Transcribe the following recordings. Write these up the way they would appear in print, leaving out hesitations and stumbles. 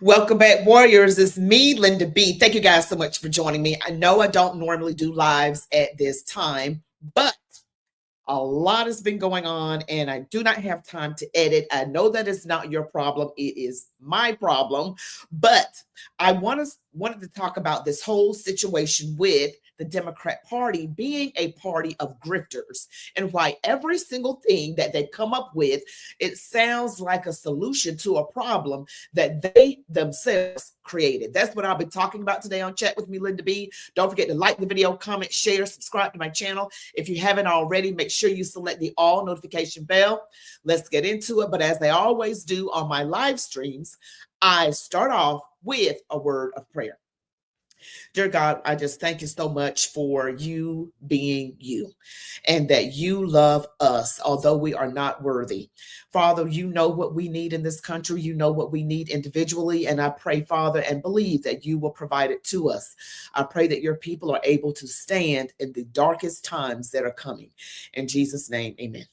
Welcome back, Warriors. It's me, Linda B. Thank you guys so much for joining me. I know I don't normally do lives at this time, but a lot has been going on and I do not have time to edit. I know that it's not your problem. It is my problem. But I wanted to talk about this whole situation with the Democrat Party being a party of grifters and why every single thing that they come up with, it sounds like a solution to a problem that they themselves created. That's what I'll be talking about today on Chat with Me, Linda B. Don't forget to like the video, comment, share, subscribe to my channel. If you haven't already, make sure you select the all notification bell. Let's get into it. But as I always do on my live streams, I start off with a word of prayer. Dear God, I just thank you so much for you being you and that you love us, although we are not worthy. Father, you know what we need in this country. You know what we need individually. And I pray, Father, and believe that you will provide it to us. I pray that your people are able to stand in the darkest times that are coming. In Jesus' name, amen.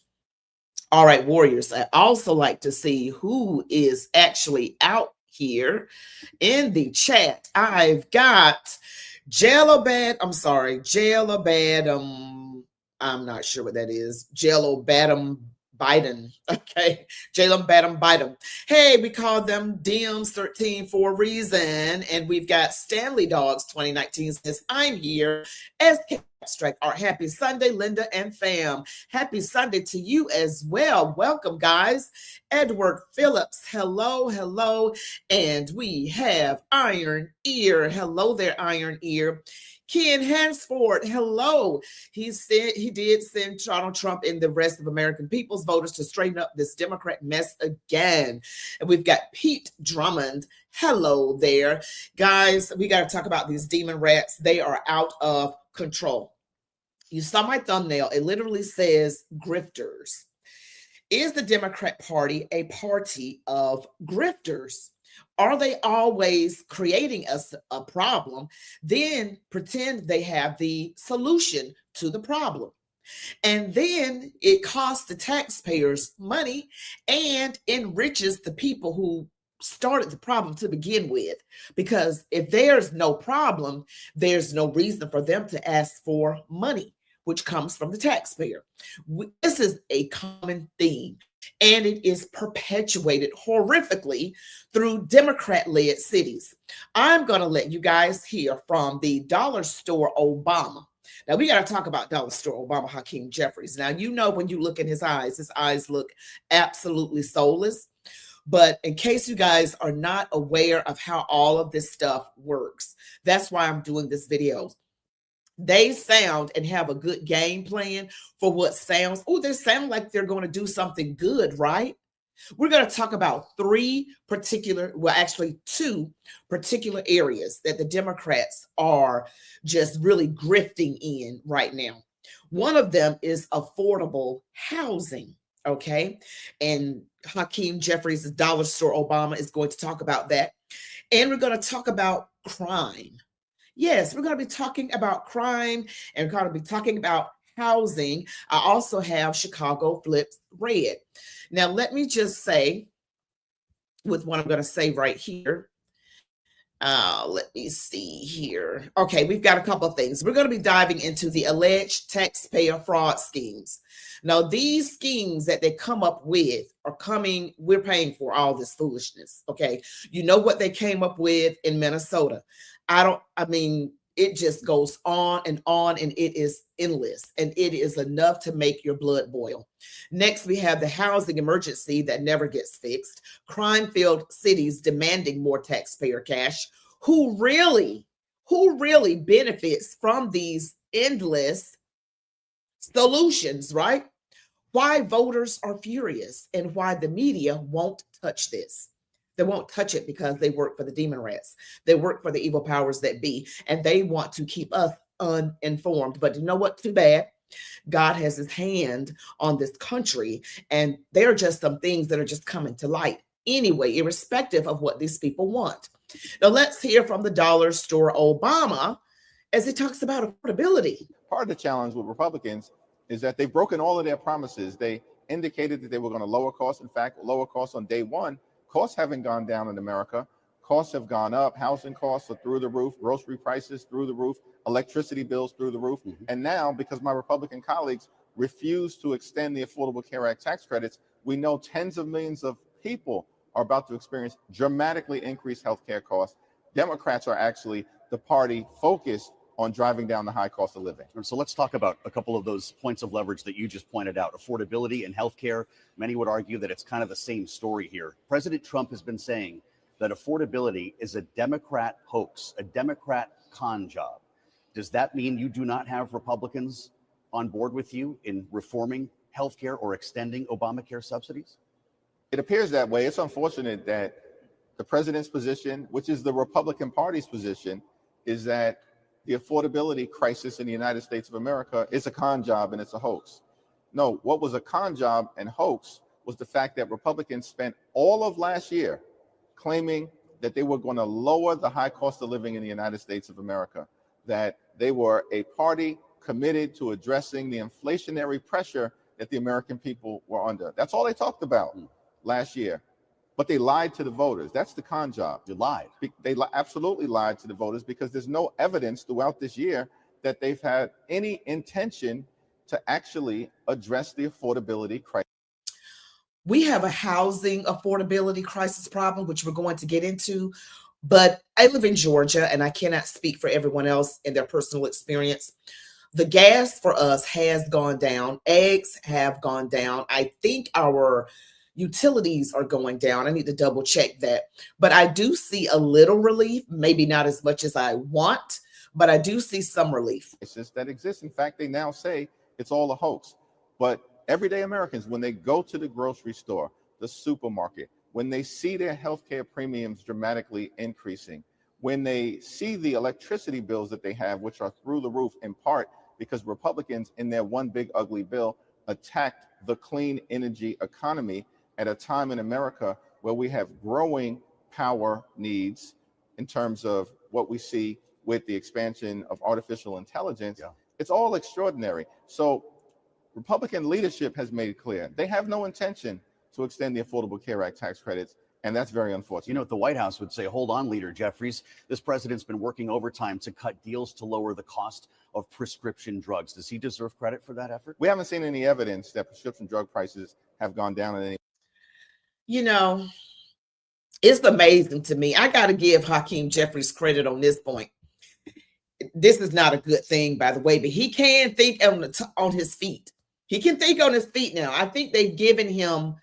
All right, Warriors, I also like to see who is actually out here in the chat. I've got Jalabad. I'm not sure what that is. Jalabadam Biden. Okay. Jalen Badam Biden. Hey, we call them DMs 13 for a reason. And we've got Stanley Dogs 2019 says, I'm here as Abstract Art. Happy Sunday, Linda and fam. Happy Sunday to you as well. Welcome, guys. Edward Phillips, hello. And we have Iron Ear. Hello there, Iron Ear. Ken Hansford, hello. He said he did send Donald Trump and the rest of American people's voters to straighten up this Democrat mess again. And we've got Pete Drummond. Hello there. Guys, we got to talk about these demon rats. They are out of control. You saw my thumbnail. It literally says grifters. Is the Democrat Party a party of grifters? Are they always creating us a problem, then pretend they have the solution to the problem? And then it costs the taxpayers money and enriches the people who started the problem to begin with. Because if there's no problem, there's no reason for them to ask for money, which comes from the taxpayer. This is a common theme, and it is perpetuated horrifically through Democrat-led cities. I'm going to let you guys hear from the Dollar Store Obama. Now, we got to talk about Dollar Store Obama Hakeem Jeffries. Now, you know when you look in his eyes look absolutely soulless. But in case you guys are not aware of how all of this stuff works, that's why I'm doing this video. They sound and have a good game plan for what sounds, they sound like they're going to do something good, right? We're going to talk about two particular areas that the Democrats are just really grifting in right now. One of them is affordable housing, okay? And Hakeem Jeffries' Dollar Store Obama is going to talk about that. And we're going to talk about crime. Yes, we're going to be talking about crime and we're going to be talking about housing. I also have Chicago Flips Red. Now, let me just say with what I'm going to say right here. Let me see here. Okay, we've got a couple of things. We're going to be diving into the alleged taxpayer fraud schemes. Now, these schemes that they come up with we're paying for all this foolishness, okay? You know what they came up with in Minnesota. It just goes on, and it is endless, and it is enough to make your blood boil. Next, we have the housing emergency that never gets fixed, crime-filled cities demanding more taxpayer cash. Who really benefits from these endless solutions, right? Why voters are furious and why the media won't touch this. They won't touch it because they work for the demon rats. They work for the evil powers that be, and they want to keep us uninformed. But you know what? Too bad. God has his hand on this country, and there are just some things that are just coming to light anyway, irrespective of what these people want. Now, let's hear from the Dollar Store Obama as he talks about affordability. Part of the challenge with Republicans is that they've broken all of their promises. They indicated that they were going to lower costs. In fact, lower costs on day one. Costs haven't gone down in America. Costs have gone up. Housing costs are through the roof. Grocery prices through the roof. Electricity bills through the roof. And now, because my Republican colleagues refuse to extend the Affordable Care Act tax credits, we know tens of millions of people are about to experience dramatically increased healthcare costs. Democrats are actually the party focused on driving down the high cost of living. So let's talk about a couple of those points of leverage that you just pointed out. Affordability and healthcare. Many would argue that it's kind of the same story here. President Trump has been saying that affordability is a Democrat hoax, a Democrat con job. Does that mean you do not have Republicans on board with you in reforming healthcare or extending Obamacare subsidies? It appears that way. It's unfortunate that the president's position, which is the Republican Party's position, is that the affordability crisis in the United States of America is a con job and it's a hoax. No, what was a con job and hoax was the fact that Republicans spent all of last year claiming that they were going to lower the high cost of living in the United States of America, that they were a party committed to addressing the inflationary pressure that the American people were under. That's all they talked about last year. But they lied to the voters. That's the con job. You lied. They absolutely lied to the voters because there's no evidence throughout this year that they've had any intention to actually address the affordability crisis. We have a housing affordability crisis problem, which we're going to get into. But I live in Georgia, and I cannot speak for everyone else in their personal experience. The gas for us has gone down. Eggs have gone down. I think our utilities are going down. I need to double check that. But I do see a little relief, maybe not as much as I want, but I do see some relief. That exists. In fact, they now say it's all a hoax. But everyday Americans, when they go to the grocery store, the supermarket, when they see their healthcare premiums dramatically increasing, when they see the electricity bills that they have, which are through the roof, in part because Republicans in their one big ugly bill attacked the clean energy economy at a time in America where we have growing power needs in terms of what we see with the expansion of artificial intelligence. It's all extraordinary. So Republican leadership has made it clear they have no intention to extend the Affordable Care Act tax credits, and that's very unfortunate. You know, the White House would say, hold on, Leader Jeffries, this president's been working overtime to cut deals to lower the cost of prescription drugs. Does he deserve credit for that effort? We haven't seen any evidence that prescription drug prices have gone down in any. You know, it's amazing to me. I got to give Hakeem Jeffries credit on this point. This is not a good thing, by the way, but he can think on his feet. He can think on his feet now. I think they've given him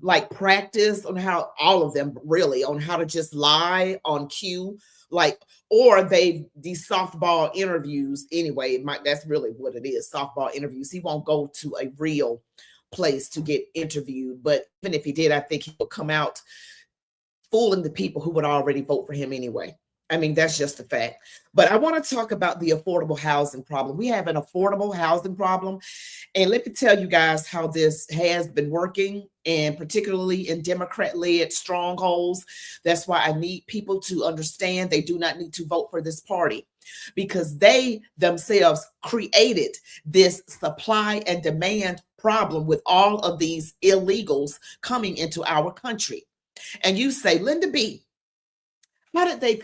like practice on how, all of them really, on how to just lie on cue, like, or these softball interviews anyway. That's really what it is, softball interviews. He won't go to a real place to get interviewed, but even if he did, I think he will come out fooling the people who would already vote for him anyway. I mean, that's just a fact. But I want to talk about the affordable housing problem. We have an affordable housing problem. And let me tell you guys how this has been working, and particularly in Democrat-led strongholds. That's why I need people to understand they do not need to vote for this party, because they themselves created this supply and demand problem with all of these illegals coming into our country. And you say, Linda B., how did the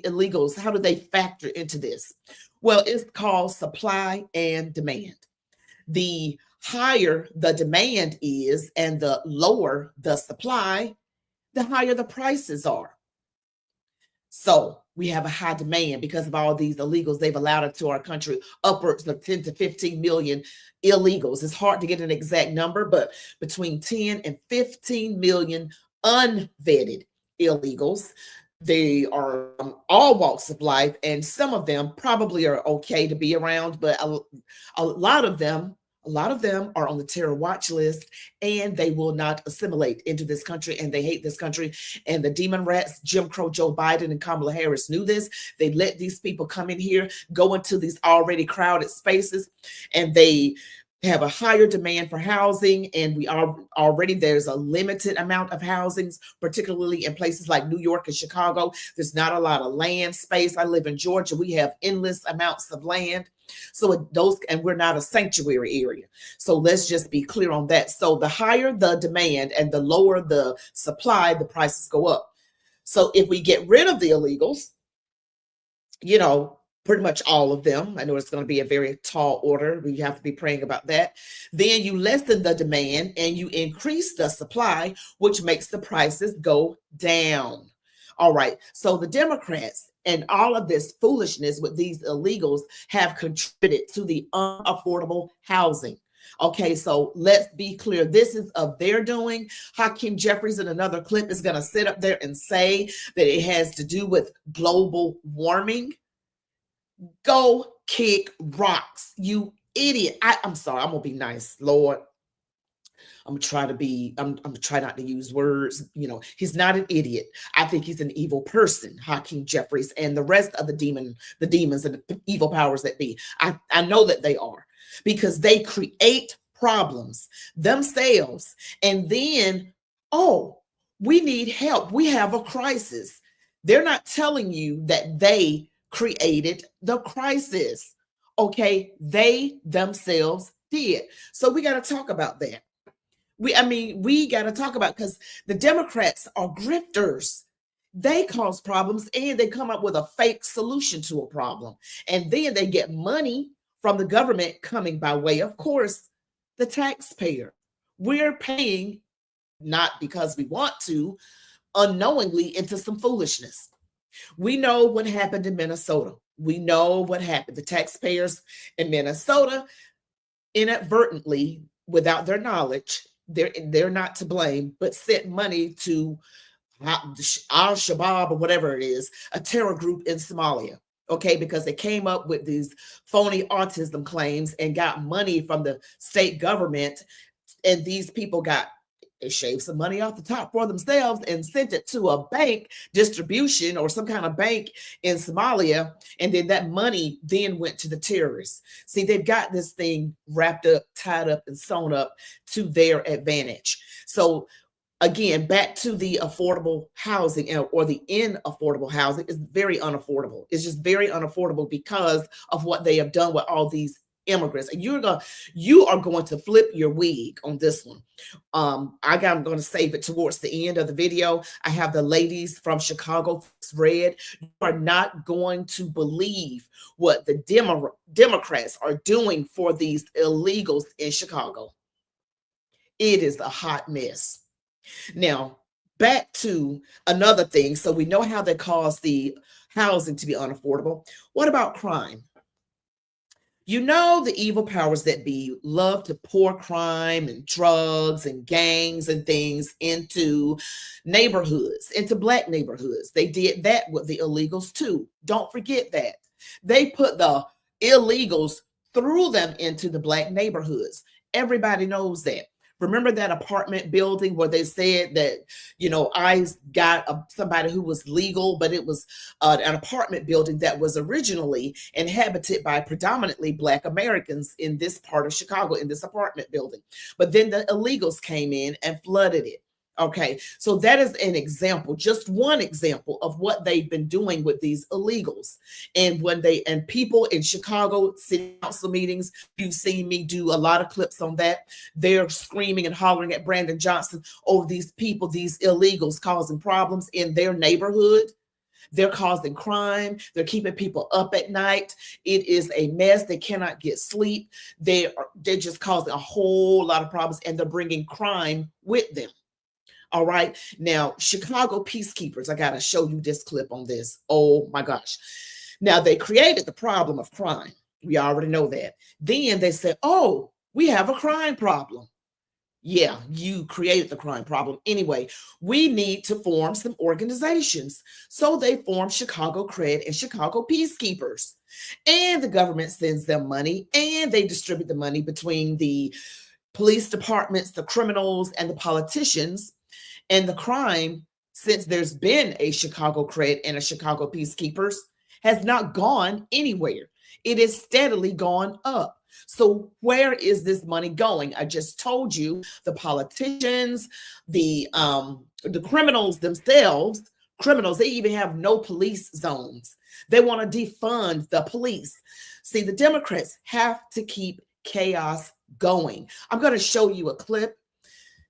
illegals, how did they factor into this? Well, it's called supply and demand. The higher the demand is and the lower the supply, the higher the prices are. So we have a high demand because of all these illegals. They've allowed into our country upwards of 10 to 15 million illegals. It's hard to get an exact number, but between 10 and 15 million unvetted illegals. They are all walks of life, and some of them probably are okay to be around, but a lot of them are on the terror watch list, and they will not assimilate into this country, and they hate this country. And the demon rats, Jim Crow Joe Biden and Kamala Harris, knew this. They let these people come in here, go into these already crowded spaces, and they have a higher demand for housing, and we are already, there's a limited amount of housings, particularly in places like New York and Chicago. There's not a lot of land space. I live in Georgia. We have endless amounts of land. So and we're not a sanctuary area. So let's just be clear on that. So the higher the demand and the lower the supply, the prices go up. So if we get rid of the illegals, you know, pretty much all of them, I know it's going to be a very tall order. We have to be praying about that. Then you lessen the demand and you increase the supply, which makes the prices go down. All right. So the Democrats and all of this foolishness with these illegals have contributed to the unaffordable housing. Okay, so let's be clear. This is of their doing. Hakeem Jeffries in another clip is going to sit up there and say that it has to do with global warming. Go kick rocks, you idiot. I'm sorry, I'm gonna be nice, Lord. I'm gonna try to be, I'm gonna try not to use words. You know, he's not an idiot. I think he's an evil person, Hakeem Jeffries, and the rest of the demons and the evil powers that be. I know that they are, because they create problems themselves, and then, oh, we need help. We have a crisis. They're not telling you that they created the crisis. Okay, they themselves did. So we got to talk about that. We got to talk about, because the Democrats are grifters. They cause problems and they come up with a fake solution to a problem. And then they get money from the government coming by way, of course, the taxpayer. We're paying, not because we want to, unknowingly into some foolishness. We know what happened in Minnesota. We know what happened. The taxpayers in Minnesota inadvertently, without their knowledge, they're not to blame, but sent money to Al-Shabaab or whatever it is, a terror group in Somalia. Okay, because they came up with these phony autism claims and got money from the state government, and these people they shaved some money off the top for themselves and sent it to a bank distribution or some kind of bank in Somalia. And then that money then went to the terrorists. See, they've got this thing wrapped up, tied up, and sewn up to their advantage. So again, back to the affordable housing, or the inaffordable housing, is very unaffordable. It's just very unaffordable because of what they have done with all these immigrants. And you are going to flip your wig on this one. I'm going to save it towards the end of the video. I have the ladies from Chicago read. You are not going to believe what the Democrats are doing for these illegals in Chicago. It is a hot mess. Now, back to another thing. So we know how they cause the housing to be unaffordable. What about crime? You know, the evil powers that be love to pour crime and drugs and gangs and things into neighborhoods, into Black neighborhoods. They did that with the illegals too. Don't forget that. They put the illegals, threw them into the Black neighborhoods. Everybody knows that. Remember that apartment building where they said that, you know, I got somebody who was legal, but it was an apartment building that was originally inhabited by predominantly Black Americans in this part of Chicago, in this apartment building. But then the illegals came in and flooded it. Okay, so that is an example, just one example of what they've been doing with these illegals. And people in Chicago city council meetings, you've seen me do a lot of clips on that. They're screaming and hollering at Brandon Johnson over these people, these illegals causing problems in their neighborhood. They're causing crime. They're keeping people up at night. It is a mess. They cannot get sleep. They're just causing a whole lot of problems, and they're bringing crime with them. All right. Now, Chicago peacekeepers, I got to show you this clip on this. Oh my gosh. Now, they created the problem of crime. We already know that. Then they said, oh, we have a crime problem. Yeah, you created the crime problem. Anyway, we need to form some organizations. So they formed Chicago Cred and Chicago Peacekeepers. And the government sends them money, and they distribute the money between the police departments, the criminals, and the politicians. And the crime, since there's been a Chicago Cred and a Chicago Peacekeepers, has not gone anywhere. It is steadily gone up. So where is this money going? I just told you the politicians, the criminals themselves, they even have no police zones. They want to defund the police. See, the Democrats have to keep chaos going. I'm going to show you a clip.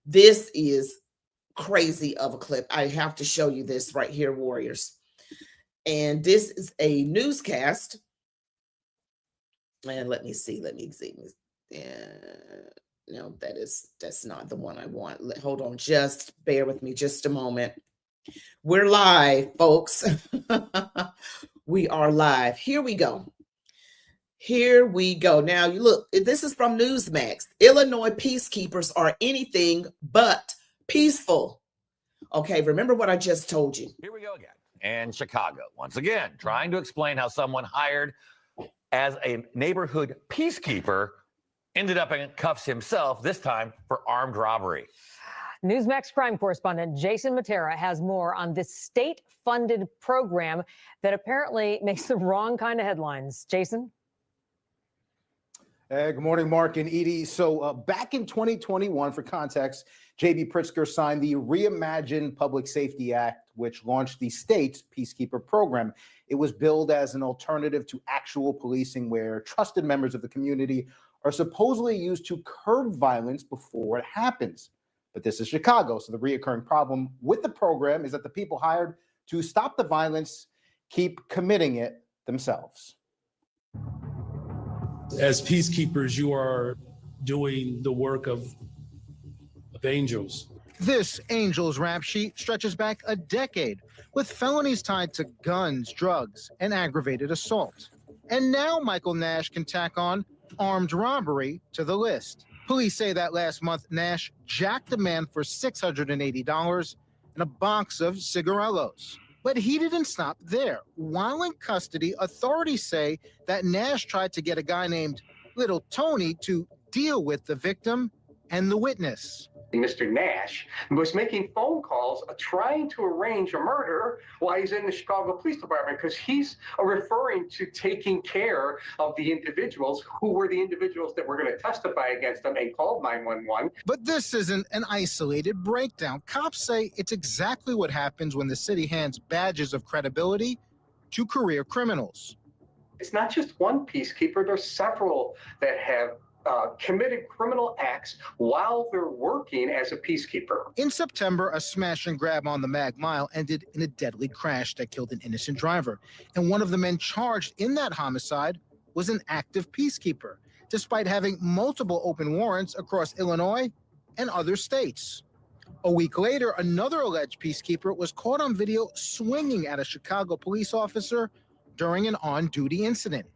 This is crazy of a clip. I have to show you this right here, warriors. And this is a newscast. And let me see. No, that's not the one I want. Hold on, just bear with me just a moment. We're live, folks. We are live. Here we go. Now, you look, this is from Newsmax. Illinois peacekeepers are anything but peaceful. Okay, remember what I just told you. Here we go again. And Chicago, once again, trying to explain how someone hired as a neighborhood peacekeeper ended up in cuffs himself, this time for armed robbery. Newsmax crime correspondent Jason Matera has more on this state-funded program that apparently makes the wrong kind of headlines. Jason? Good morning, Mark and Edie. So back in 2021, for context, J.B. Pritzker signed the Reimagined Public Safety Act, which launched the state's peacekeeper program. It was billed as an alternative to actual policing, where trusted members of the community are supposedly used to curb violence before it happens. But this is Chicago, so the reoccurring problem with the program is that the people hired to stop the violence keep committing it themselves. As peacekeepers, you are doing the work of angels. This angels rap sheet stretches back a decade, with felonies tied to guns, drugs, and aggravated assault. And now Michael Nash can tack on armed robbery to the list. Police say that last month, Nash jacked a man for $680 and a box of cigarillos. But he didn't stop there. While in custody, authorities say that Nash tried to get a guy named Little Tony to deal with the victim and the witness. Mr. Nash was making phone calls trying to arrange a murder while he's in the Chicago Police Department, because he's referring to taking care of the individuals who were the individuals that were going to testify against him and called 911. But this isn't an isolated breakdown. Cops say it's exactly what happens when the city hands badges of credibility to career criminals. It's not just one peacekeeper. There's several that have committed criminal acts while they're working as a peacekeeper. In September, a smash and grab on the Mag Mile ended in a deadly crash that killed an innocent driver. And one of the men charged in that homicide was an active peacekeeper, despite having multiple open warrants across Illinois and other states. A week later, another alleged peacekeeper was caught on video swinging at a Chicago police officer during an on-duty incident.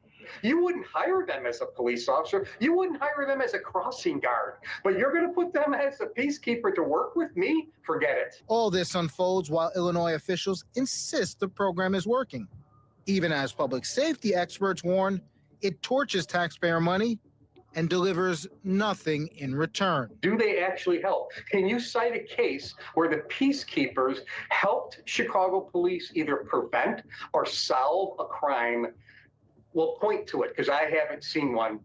You wouldn't hire them as a police officer. You wouldn't hire them as a crossing guard. But you're going to put them as a peacekeeper to work with me? Forget it. All this unfolds while Illinois officials insist the program is working. Even as public safety experts warn, it torches taxpayer money and delivers nothing in return. Do they actually help? Can you cite a case where the peacekeepers helped Chicago police either prevent or solve a crime? We'll point to it, because I haven't seen one.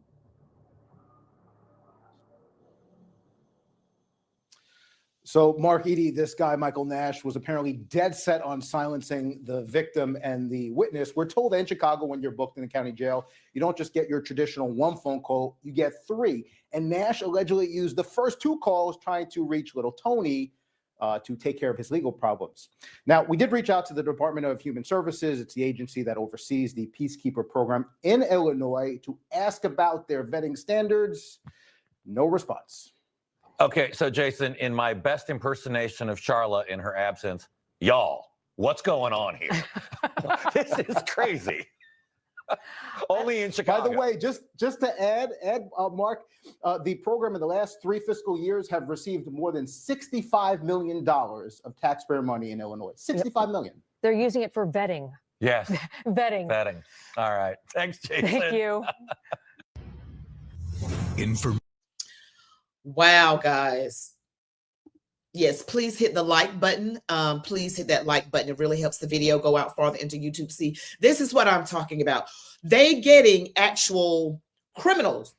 So, Mark, Edie, this guy, Michael Nash, was apparently dead set on silencing the victim and the witness. We're told in Chicago, when you're booked in the county jail, you don't just get your traditional one phone call, you get three. And Nash allegedly used the first two calls trying to reach Little Tony to take care of his legal problems. Now, we did reach out to the Department of Human Services. It's the agency that oversees the Peacekeeper program in Illinois, to ask about their vetting standards. No response. Okay, so Jason, in my best impersonation of Charla in her absence, y'all, what's going on here? This is crazy. Only in Chicago. By the way, just to add, Mark, the program in the last 3 fiscal years have received more than $65 million of taxpayer money in Illinois. $65 million. They're using it for vetting. Yes. Vetting. Vetting. All right. Thanks, Jason. Thank you. Wow, guys. Yes, please hit the like button. Please hit that like button. It really helps the video go out farther into YouTube. See, this is what I'm talking about. They getting actual criminals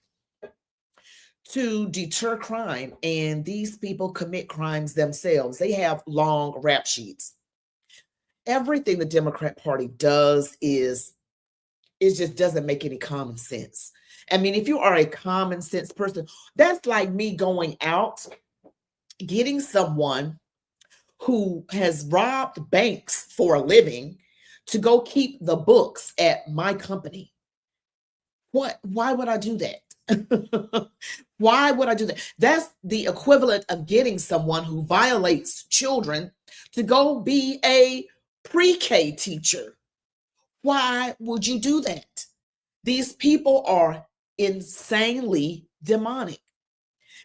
to deter crime, and these people commit crimes themselves. They have long rap sheets. Everything the Democrat Party does is, it just doesn't make any common sense. I mean, if you are a common sense person, that's like me going out, getting someone who has robbed banks for a living to go keep the books at my company. Why would I do that? Why would I do that? That's the equivalent of getting someone who violates children to go be a pre-K teacher. Why would you do that? These people are insanely demonic.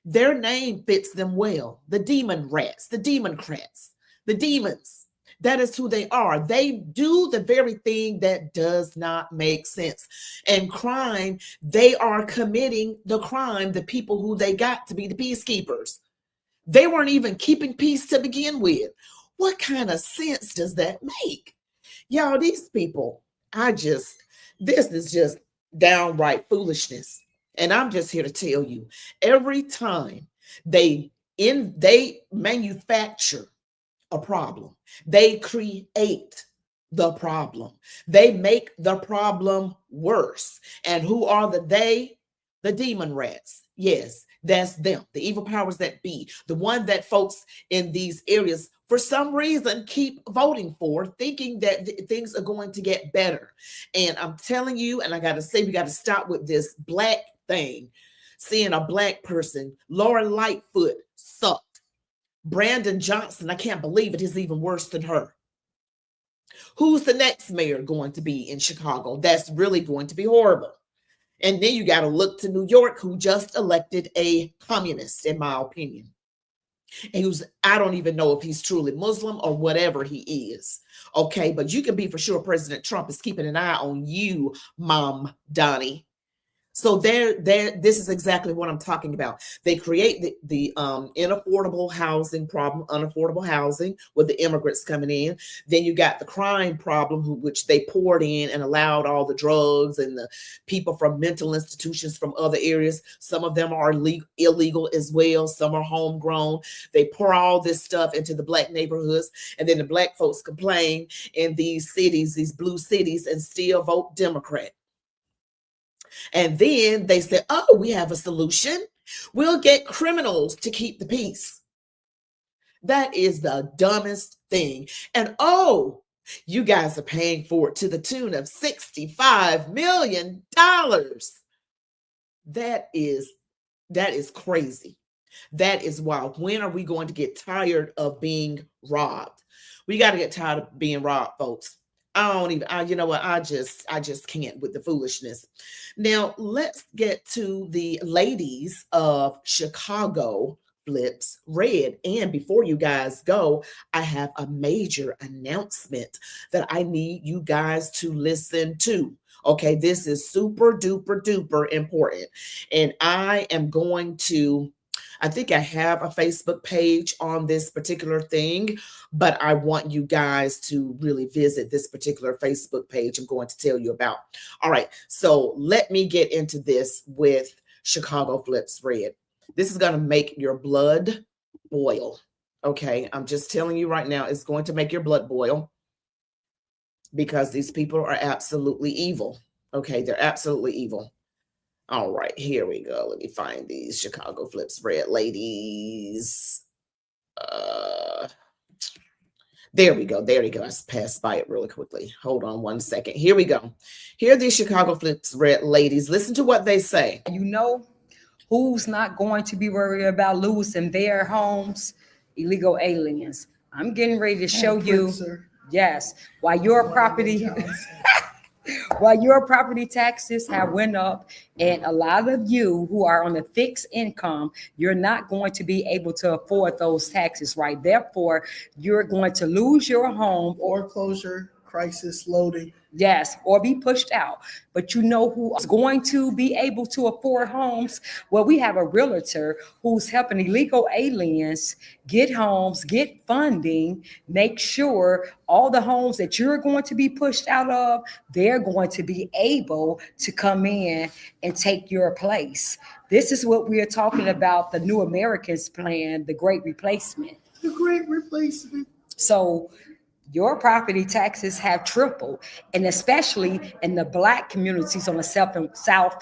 Their name fits them well. The demon rats, the democrats, the demons. That is who they are. They do the very thing that does not make sense. And crime, they are committing the crime, the people who they got to be the peacekeepers. They weren't even keeping peace to begin with. What kind of sense does that make? Y'all, these people, this is just downright foolishness. And I'm just here to tell you, every time they manufacture a problem, they create the problem. They make the problem worse. And who are they? The demon rats. Yes, that's them. The evil powers that be. The one that folks in these areas, for some reason, keep voting for, thinking that things are going to get better. And I'm telling you, and I got to say, we got to stop with this black thing. Seeing a black person, Laura Lightfoot sucked. Brandon Johnson, I can't believe it, is even worse than her. Who's the next mayor going to be in Chicago? That's really going to be horrible. And then you got to look to New York, who just elected a communist, in my opinion. And I don't even know if he's truly Muslim or whatever he is. Okay, but you can be for sure President Trump is keeping an eye on you, Mom Donnie. So this is exactly what I'm talking about. They create the unaffordable housing problem, unaffordable housing with the immigrants coming in. Then you got the crime problem, which they poured in and allowed all the drugs and the people from mental institutions from other areas. Some of them are illegal as well. Some are homegrown. They pour all this stuff into the black neighborhoods. And then the black folks complain in these cities, these blue cities, and still vote Democrat. And then they said, oh, we have a solution. We'll get criminals to keep the peace. That is the dumbest thing. And oh, you guys are paying for it to the tune of $65 million. That is crazy. That is wild. When are we going to get tired of being robbed? We got to get tired of being robbed, folks. You know what? I just can't with the foolishness. Now let's get to the ladies of Chicago Flips Red. And before you guys go, I have a major announcement that I need you guys to listen to. Okay, this is super duper duper important. And I think I have a Facebook page on this particular thing, but I want you guys to really visit this particular Facebook page I'm going to tell you about. All right, so let me get into this with Chicago Flips Red. This is going to make your blood boil. Okay, I'm just telling you right now, it's going to make your blood boil because these people are absolutely evil. Okay, they're absolutely evil. All right, here we go. Let me find these Chicago Flips Red ladies. There we go. There we go. I passed by it really quickly. Hold on one second. Here we go. Here are these Chicago Flips Red ladies. Listen to what they say. You know who's not going to be worried about losing their homes? Illegal aliens. I'm getting ready to show you. Yes, while your property taxes have went up, and a lot of you who are on a fixed income, you're not going to be able to afford those taxes, right? Therefore, you're going to lose your home. Foreclosure, crisis, loading. Yes, or be pushed out. But you know who is going to be able to afford homes? Well, we have a realtor who's helping illegal aliens get homes, get funding, make sure all the homes that you're going to be pushed out of, they're going to be able to come in and take your place. This is what we are talking about, the New Americans plan, the Great Replacement. The Great Replacement. So your property taxes have tripled, and especially in the Black communities on the south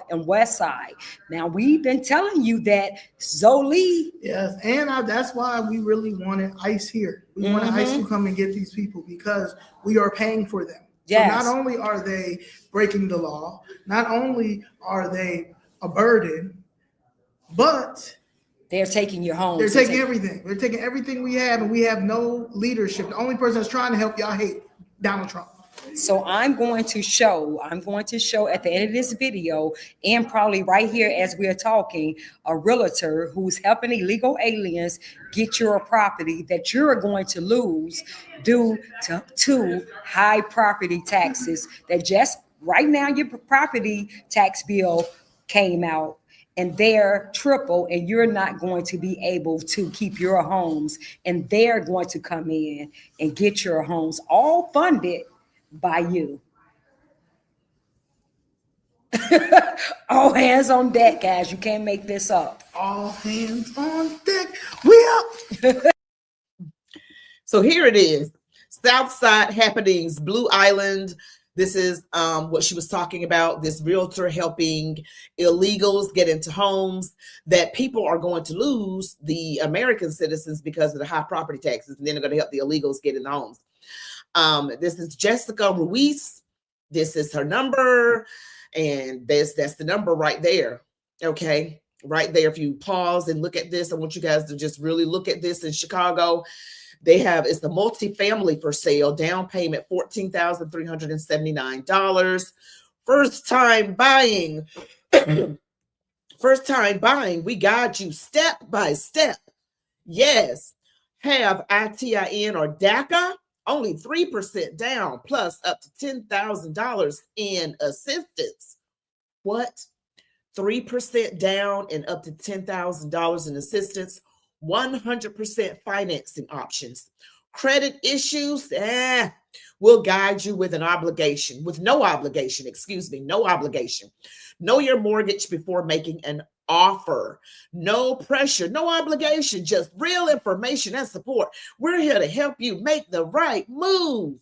and west side. Now, we've been telling you that, Zoli. Yes, and that's why we really wanted ICE here. We wanted ICE to come and get these people because we are paying for them. Yes. So not only are they breaking the law, not only are they a burden, but they're taking your home. They're taking everything. They're taking everything we have, and we have no leadership. The only person that's trying to help y'all hate Donald Trump. So I'm going to show at the end of this video, and probably right here as we're talking, a realtor who's helping illegal aliens get your property that you're going to lose due to high property taxes that just right now your property tax bill came out. And they're triple, and you're not going to be able to keep your homes, and they're going to come in and get your homes all funded by you. All hands on deck, guys. You can't make this up. All hands on deck. We up. So here it is. Southside happenings, Blue Island. This is what she was talking about, this realtor helping illegals get into homes that people are going to lose, the American citizens, because of the high property taxes, and then they're going to help the illegals get in the homes. This is Jessica Ruiz. This is her number, and that's the number right there, okay? Right there. If you pause and look at this, I want you guys to just really look at this in Chicago. It's the multifamily for sale, down payment $14,379. First time buying. First time buying, we guide you step by step. Yes, have ITIN or DACA, only 3% down, plus up to $10,000 in assistance. What? 3% down and up to $10,000 in assistance. 100% financing options. Credit issues, we'll guide you with no obligation. No obligation. Know your mortgage before making an offer. No pressure, no obligation, just real information and support. We're here to help you make the right move.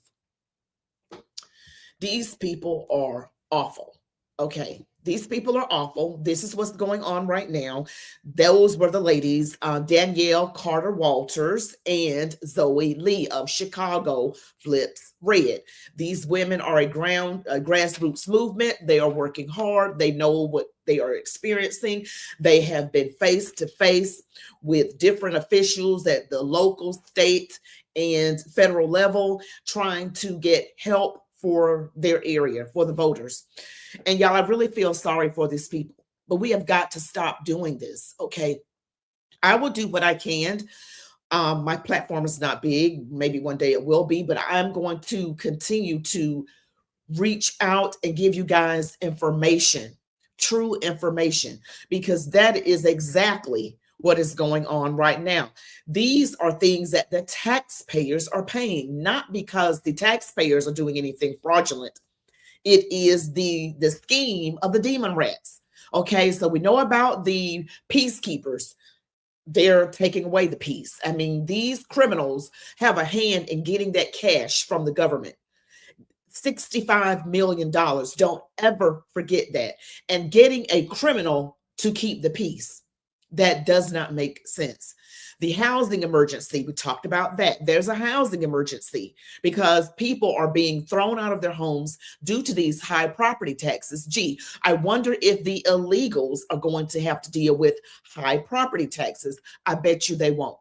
These people are awful. Okay. These people are awful. This is what's going on right now. Those were the ladies, Danielle Carter Walters and Zoe Lee of Chicago Flips Red. These women are a grassroots movement. They are working hard. They know what they are experiencing. They have been face to face with different officials at the local, state, and federal level trying to get help for their area, for the voters. And y'all, I really feel sorry for these people, but we have got to stop doing this, okay? I will do what I can. My platform is not big. Maybe one day it will be, but I'm going to continue to reach out and give you guys information, true information, because that is exactly what is going on right now. These are things that the taxpayers are paying, not because the taxpayers are doing anything fraudulent. It is the scheme of the demon rats. Okay, so we know about the peacekeepers. They're taking away the peace. I mean, these criminals have a hand in getting that cash from the government. $65 million. Don't ever forget that. And getting a criminal to keep the peace. That does not make sense. The housing emergency, we talked about that. There's a housing emergency because people are being thrown out of their homes due to these high property taxes. Gee, I wonder if the illegals are going to have to deal with high property taxes. I bet you they won't.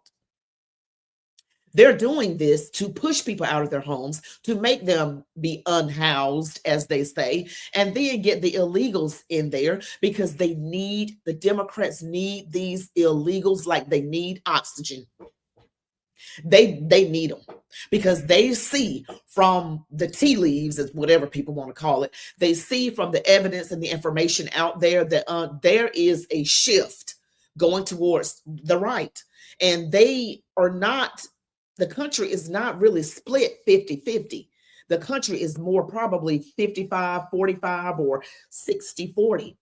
They're doing this to push people out of their homes, to make them be unhoused, as they say, and then get the illegals in there because the Democrats need these illegals like they need oxygen. They need them because they see from the tea leaves, as whatever people want to call it, they see from the evidence and the information out there that there is a shift going towards the right. And they are not, the country is not really split 50-50. The country is more probably 55-45 or 60-40,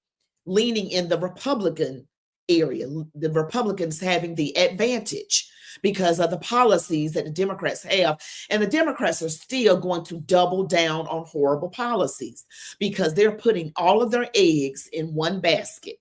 leaning in the Republican area, the Republicans having the advantage. because of the policies that the Democrats have. And the Democrats are still going to double down on horrible policies because they're putting all of their eggs in one basket,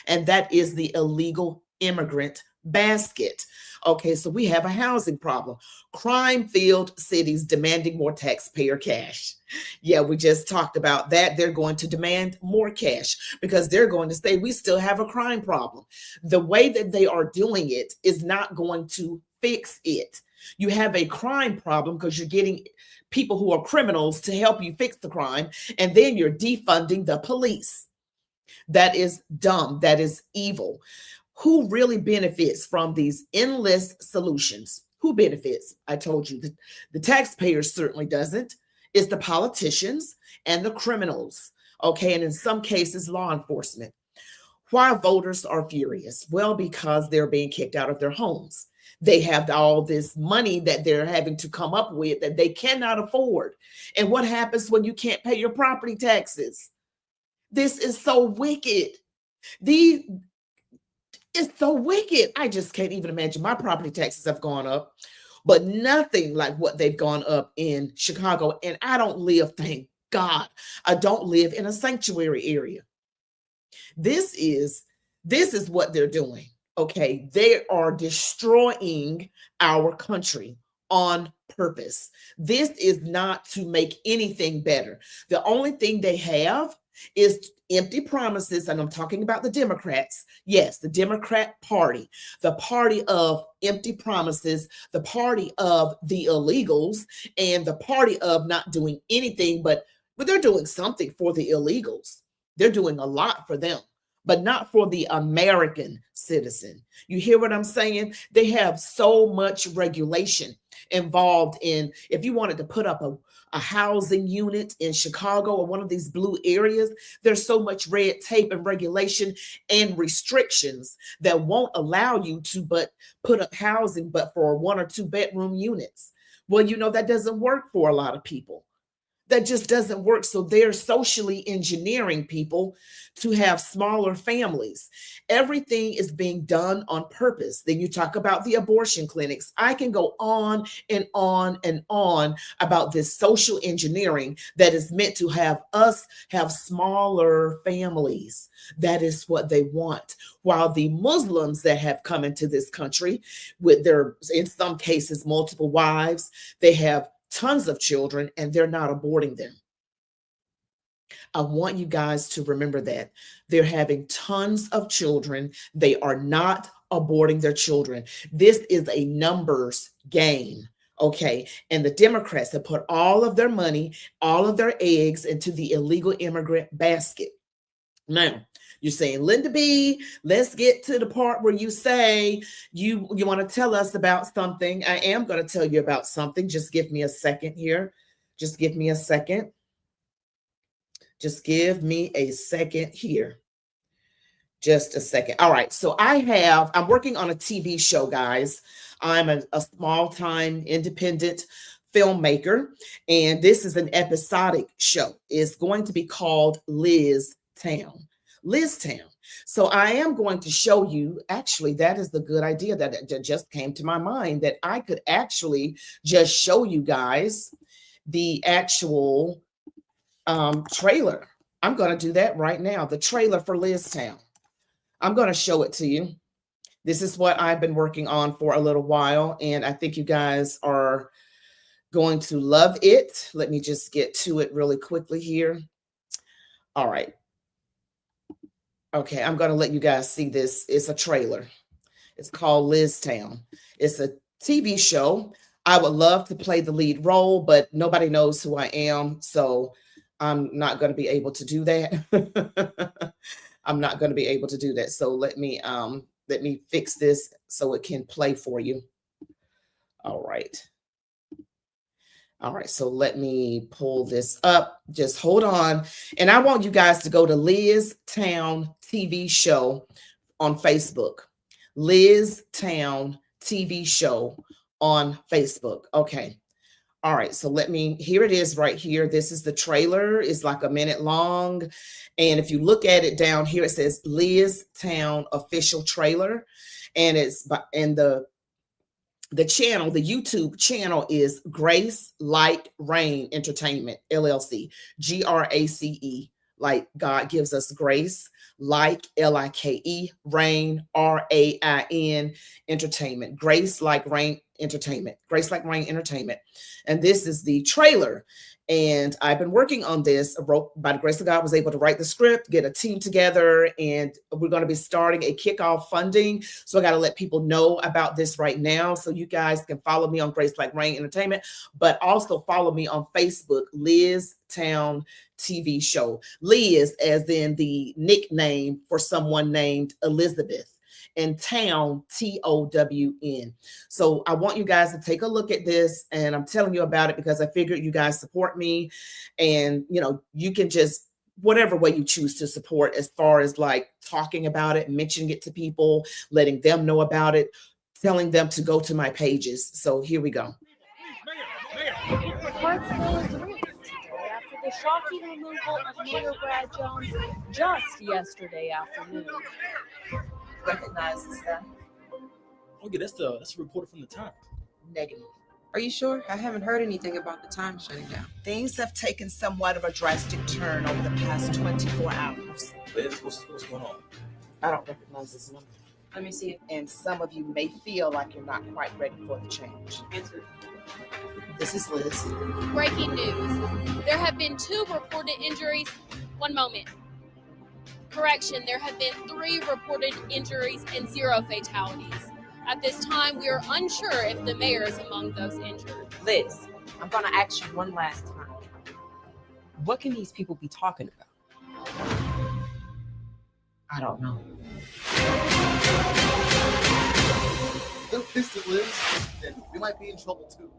and that is the illegal immigrant basket. Okay, so we have a housing problem. Crime-filled cities demanding more taxpayer cash. Yeah, we just talked about that. They're going to demand more cash because they're going to say we still have a crime problem. The way that they are doing it is not going to fix it. You have a crime problem because you're getting people who are criminals to help you fix the crime, and then you're defunding the police. That is dumb. That is evil. Who really benefits from these endless solutions? Who benefits? I told you the taxpayer certainly doesn't. It's the politicians and the criminals, okay? And in some cases, law enforcement. Why voters are furious? Well, because they're being kicked out of their homes. They have all this money that they're having to come up with that they cannot afford. And what happens when you can't pay your property taxes? This is so wicked. It's so wicked. I just can't even imagine. My property taxes have gone up, but nothing like what they've gone up in Chicago. And I don't live, thank God, I don't live in a sanctuary area. This is what they're doing. Okay, they are destroying our country on purpose. This is not to make anything better. The only thing they have is empty promises, and I'm talking about the Democrats. Yes, the Democrat Party, the party of empty promises, the party of the illegals, and the party of not doing anything, but they're doing something for the illegals. They're doing a lot for them, but not for the American citizen. You hear what I'm saying? They have so much regulation involved in, if you wanted to put up a housing unit in Chicago or one of these blue areas, there's so much red tape and regulation and restrictions that won't allow you to but put up housing but for 1 or 2 bedroom units. Well, you know, that doesn't work for a lot of people. That just doesn't work. So they're socially engineering people to have smaller families. Everything is being done on purpose. Then you talk about the abortion clinics. I can go on and on and on about this social engineering that is meant to have us have smaller families. That is what they want. While the Muslims that have come into this country with their, in some cases, multiple wives, they have tons of children and they're not aborting them. I want you guys to remember that. They're having tons of children. They are not aborting their children. This is a numbers game. Okay. And the Democrats have put all of their money, all of their eggs into the illegal immigrant basket. Now, you're saying, Linda B, let's get to the part where you say you want to tell us about something. I am going to tell you about something. Just give me a second here. Just give me a second. Just give me a second here. Just a second. All right. So I'm working on a TV show, guys. I'm a small-time independent filmmaker, and this is an episodic show. It's going to be called Liz Town. So I am going to show you, actually, that is the good idea that just came to my mind, that I could actually just show you guys the actual trailer. I'm going to do that right now. The trailer for Liz Town. I'm going to show it to you. This is what I've been working on for a little while, and I think you guys are going to love it. Let me just get to it really quickly here. All right. Okay, I'm going to let you guys see this. It's a trailer. It's called Liz Town. It's a TV show. I would love to play the lead role, but nobody knows who I am, so I'm not going to be able to do that. I'm not going to be able to do that. So let me fix this so it can play for you. All right. All right, so let me pull this up. Just hold on. And I want you guys to go to Liz Town TV show on Facebook. Liz Town TV show on Facebook. Okay. All right, so here it is right here. This is the trailer. It's like a minute long. And if you look at it down here, it says Liz Town official trailer. And it's in the The channel, the YouTube channel is Grace Like Rain Entertainment, LLC, GRACE, like God gives us grace, like LIKE, Rain, RAIN, Entertainment, Grace Like Rain Entertainment, Grace Like Rain Entertainment. And this is the trailer. And I've been working on this. By the grace of God, was able to write the script, get a team together, and we're going to be starting a kickoff funding. So I got to let people know about this right now. So you guys can follow me on Grace Like Rain Entertainment, but also follow me on Facebook, Liz Town TV Show. Liz, as in the nickname for someone named Elizabeth, and Town, TOWN. So I want you guys to take a look at this, and I'm telling you about it because I figured you guys support me, and you can just whatever way you choose to support, as far as like talking about it, mentioning it to people, letting them know about it, telling them to go to my pages. So here we go. After the shocking removal of Mayor Brad Jones just yesterday afternoon. Recognize this guy? Okay, that's the report from the Times. Negative. Are you sure? I haven't heard anything about the Times shutting down. Things have taken somewhat of a drastic turn over the past 24 hours. Liz, what's going on? I don't recognize this number. Let me see it. And some of you may feel like you're not quite ready for the change. Answer. This is Liz. Breaking news. There have been 2 reported injuries. One moment. Correction, there have been 3 reported injuries and 0 fatalities. At this time, we are unsure if the mayor is among those injured. Liz, I'm going to ask you one last time. What can these people be talking about? I don't know. They're pissed at Liz, and we might be in trouble too.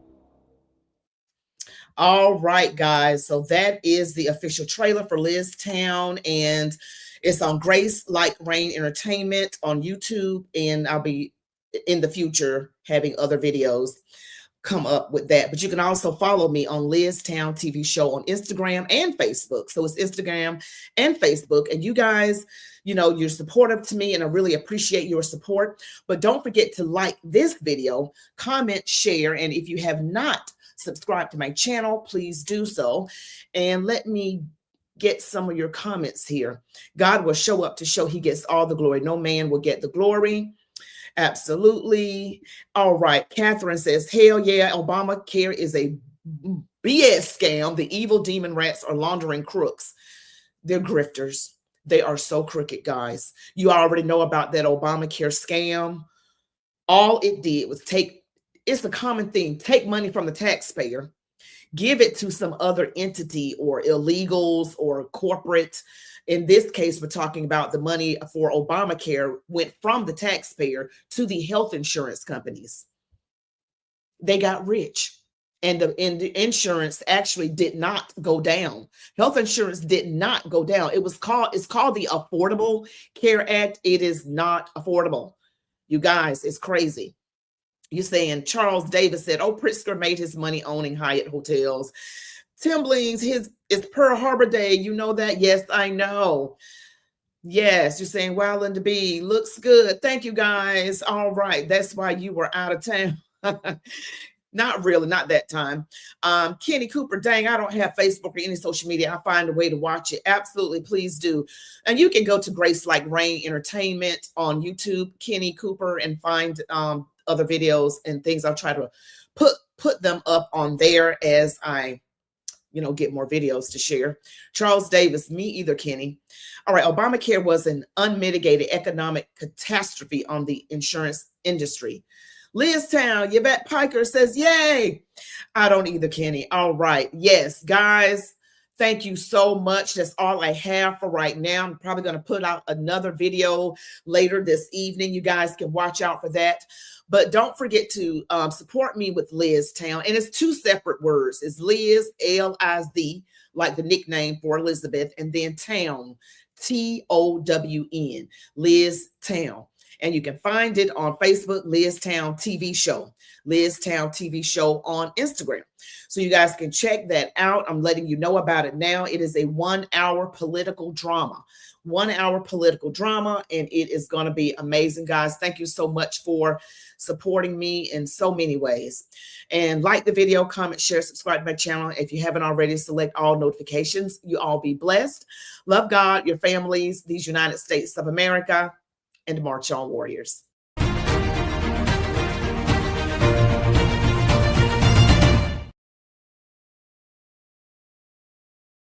All right, guys. So that is the official trailer for Liz Town, and it's on Grace Like Rain Entertainment on YouTube, and I'll be in the future having other videos come up with that. But you can also follow me on Liz Town TV Show on Instagram and Facebook. So it's Instagram and Facebook. And you guys, you're supportive to me, and I really appreciate your support. But don't forget to like this video, comment, share, and if you have not subscribed to my channel, please do so. And let me get some of your comments here. God will show up to show he gets all the glory. No man will get the glory. Absolutely. All right. Catherine says, hell yeah, Obamacare is a BS scam. The evil demon rats are laundering crooks. They're grifters. They are so crooked, guys. You already know about that Obamacare scam. All it did was it's a common thing, take money from the taxpayer, give it to some other entity or illegals or corporate. In this case, we're talking about the money for Obamacare went from the taxpayer to the health insurance companies. They got rich, and the insurance actually did not go down. Health insurance did not go down. It's called the Affordable Care Act. It is not affordable. You guys, it's crazy. You're saying Charles Davis said, oh, Pritzker made his money owning Hyatt hotels. Timblings, it's Pearl Harbor Day. You know that? Yes, I know. Yes, you're saying, wow, Linda B, looks good. Thank you, guys. All right. That's why you were out of town. Not really, not that time. Kenny Cooper, dang, I don't have Facebook or any social media. I find a way to watch it. Absolutely, please do. And you can go to Grace Like Rain Entertainment on YouTube, Kenny Cooper, and find other videos and things. I'll try to put them up on there as I get more videos to share. Charles Davis, me either, Kenny. All right, Obamacare was an unmitigated economic catastrophe on the insurance industry. Liz Town, Yvette Piker says, yay. I don't either, Kenny. All right. Yes, guys, thank you so much. That's all I have for right now. I'm probably going to put out another video later this evening. You guys can watch out for that. But don't forget to support me with Liz Town. And it's 2 separate words. It's Liz, L-I-Z, like the nickname for Elizabeth, and then Town, T-O-W-N, Liz Town. And you can find it on Facebook, Liz Town TV Show, Liz Town TV Show on Instagram. So you guys can check that out. I'm letting you know about it now. It is a 1-hour political drama. 1-hour political drama, and it is going to be amazing, guys. Thank you so much for supporting me in so many ways. And like the video, comment, share, subscribe to my channel. If you haven't already, select all notifications. You all be blessed. Love God, your families, these United States of America, and march on, warriors.